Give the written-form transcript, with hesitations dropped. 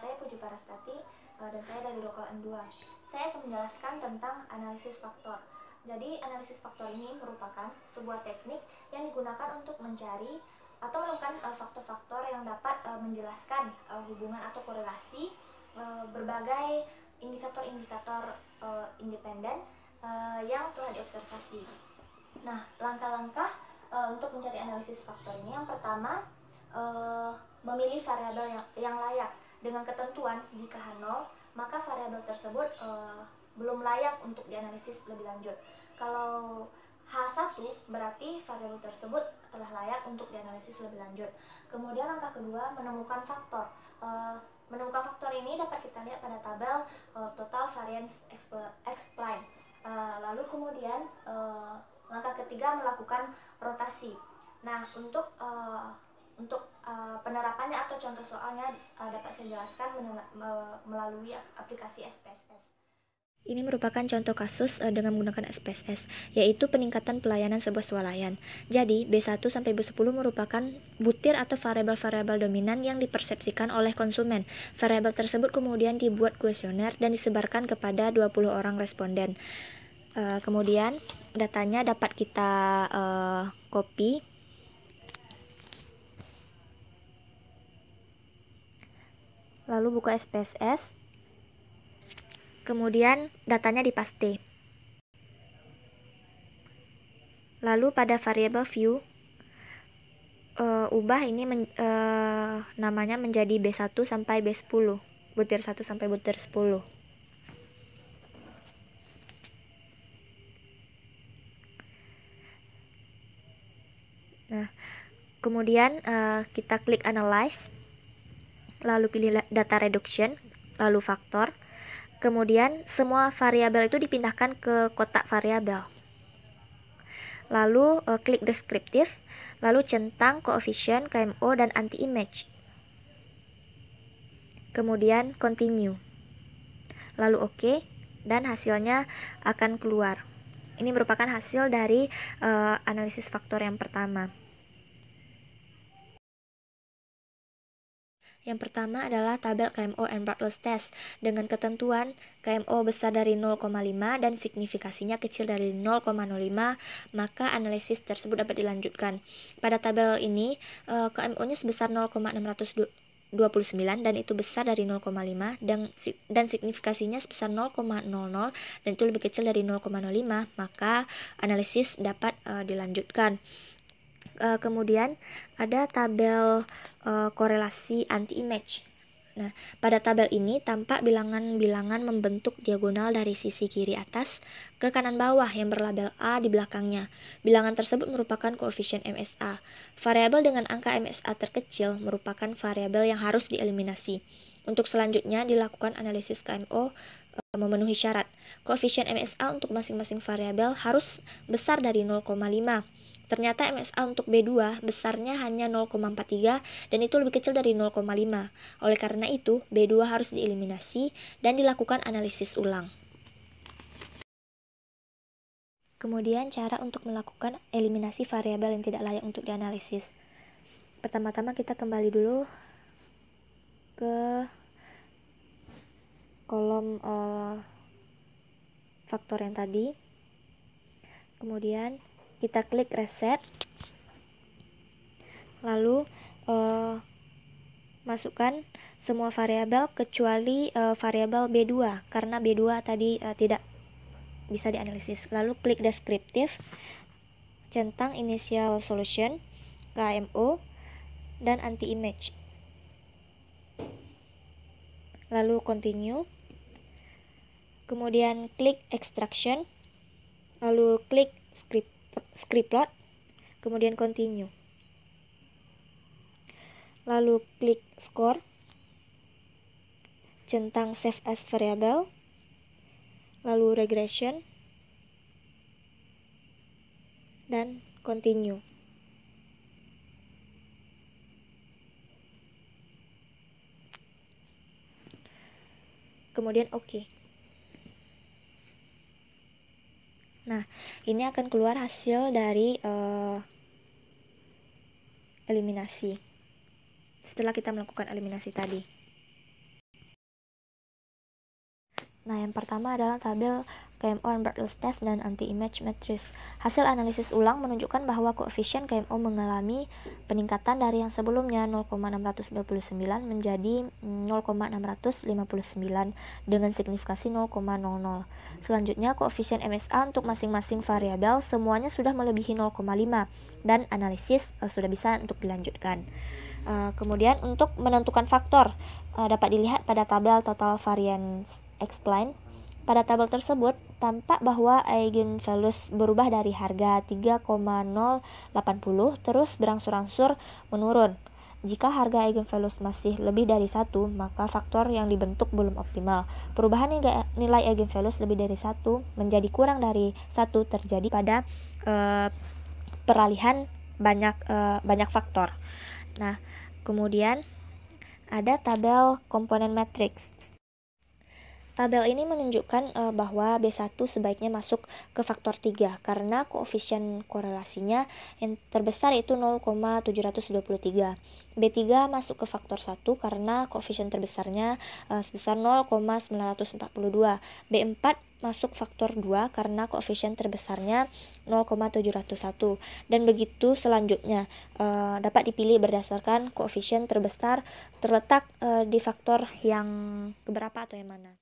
saya Puji Parastati dan saya dari Lokal M2. Saya akan menjelaskan tentang analisis faktor. Jadi analisis faktor ini merupakan sebuah teknik yang digunakan untuk mencari atau menemukan faktor-faktor yang dapat menjelaskan hubungan atau korelasi berbagai indikator-indikator independen yang telah diobservasi. Nah, langkah-langkah untuk mencari analisis faktor ini, yang pertama memilih variabel yang layak dengan ketentuan jika H0 maka variabel tersebut belum layak untuk dianalisis lebih lanjut. Kalau H1 berarti variabel tersebut telah layak untuk dianalisis lebih lanjut. Kemudian langkah kedua, menemukan faktor. Menemukan faktor ini dapat kita lihat pada tabel total variance explain. Lalu kemudian langkah ketiga, melakukan rotasi. Nah, untuk penerapannya atau contoh soalnya dapat saya jelaskan melalui aplikasi SPSS. Ini merupakan contoh kasus dengan menggunakan SPSS, yaitu peningkatan pelayanan sebuah swalayan. Jadi, B1 sampai B10 merupakan butir atau variabel-variabel dominan yang dipersepsikan oleh konsumen. Variabel tersebut kemudian dibuat kuesioner dan disebarkan kepada 20 orang responden. Kemudian, datanya dapat kita copy. Lalu buka SPSS, kemudian datanya dipaste. Lalu pada variable view, ubah ini namanya menjadi B1 sampai B10, butir 1 sampai butir 10. Nah, kemudian kita klik analyze, lalu pilih data reduction, lalu faktor. Kemudian semua variabel itu dipindahkan ke kotak variabel. Lalu klik deskriptif, lalu centang koefisien, KMO, dan anti-image. Kemudian continue. Lalu OK, dan hasilnya akan keluar. Ini merupakan hasil dari analisis faktor yang pertama. Yang pertama adalah tabel KMO and Bartlett's test dengan ketentuan KMO besar dari 0,5 dan signifikasinya kecil dari 0,05, maka analisis tersebut dapat dilanjutkan. Pada tabel ini KMO-nya sebesar 0,629 dan itu besar dari 0,5 dan signifikasinya sebesar 0,00 dan itu lebih kecil dari 0,05, maka analisis dapat dilanjutkan. Kemudian ada tabel korelasi anti-image. Nah, pada tabel ini tampak bilangan-bilangan membentuk diagonal dari sisi kiri atas ke kanan bawah yang berlabel A di belakangnya. Bilangan tersebut merupakan koefisien MSA. Variabel dengan angka MSA terkecil merupakan variabel yang harus dieliminasi. Untuk selanjutnya dilakukan analisis KMO memenuhi syarat. Koefisien MSA untuk masing-masing variabel harus besar dari 0,5. Ternyata MSA untuk B2 besarnya hanya 0,43 dan itu lebih kecil dari 0,5. Oleh karena itu, B2 harus dieliminasi dan dilakukan analisis ulang. Kemudian cara untuk melakukan eliminasi variabel yang tidak layak untuk dianalisis. Pertama-tama kita kembali dulu ke kolom faktor yang tadi. Kemudian kita klik reset, lalu masukkan semua variabel kecuali variabel B2 karena B2 tadi tidak bisa dianalisis. Lalu klik deskriptif, centang initial solution, KMO, dan anti-image. Lalu continue. Kemudian klik extraction, lalu klik script plot, kemudian continue. Lalu klik score, centang save as variable, lalu regression, dan continue. Kemudian OK. Nah, ini akan keluar hasil dari eliminasi setelah kita melakukan eliminasi tadi. Nah, yang pertama adalah tabel KMO and Bartlett's test dan anti-image matrix. Hasil analisis ulang menunjukkan bahwa koefisien KMO mengalami peningkatan dari yang sebelumnya 0,629 menjadi 0,659 dengan signifikasi 0,00. Selanjutnya, koefisien MSA untuk masing-masing variabel semuanya sudah melebihi 0,5 dan analisis sudah bisa untuk dilanjutkan. Kemudian untuk menentukan faktor dapat dilihat pada tabel total variance explain. Pada tabel tersebut tampak bahwa eigenvalues berubah dari harga 3,080 terus berangsur-angsur menurun. Jika harga eigenvalues masih lebih dari 1, maka faktor yang dibentuk belum optimal. Perubahan nilai eigenvalues lebih dari 1 menjadi kurang dari 1 terjadi pada peralihan banyak faktor. Nah, kemudian ada tabel komponen matriks. Tabel ini menunjukkan bahwa B1 sebaiknya masuk ke faktor 3 karena koefisien korelasinya yang terbesar itu 0,723. B3 masuk ke faktor 1 karena koefisien terbesarnya sebesar 0,942. B4 masuk faktor 2 karena koefisien terbesarnya 0,701 dan begitu selanjutnya. Dapat dipilih berdasarkan koefisien terbesar terletak di faktor yang keberapa atau yang mana.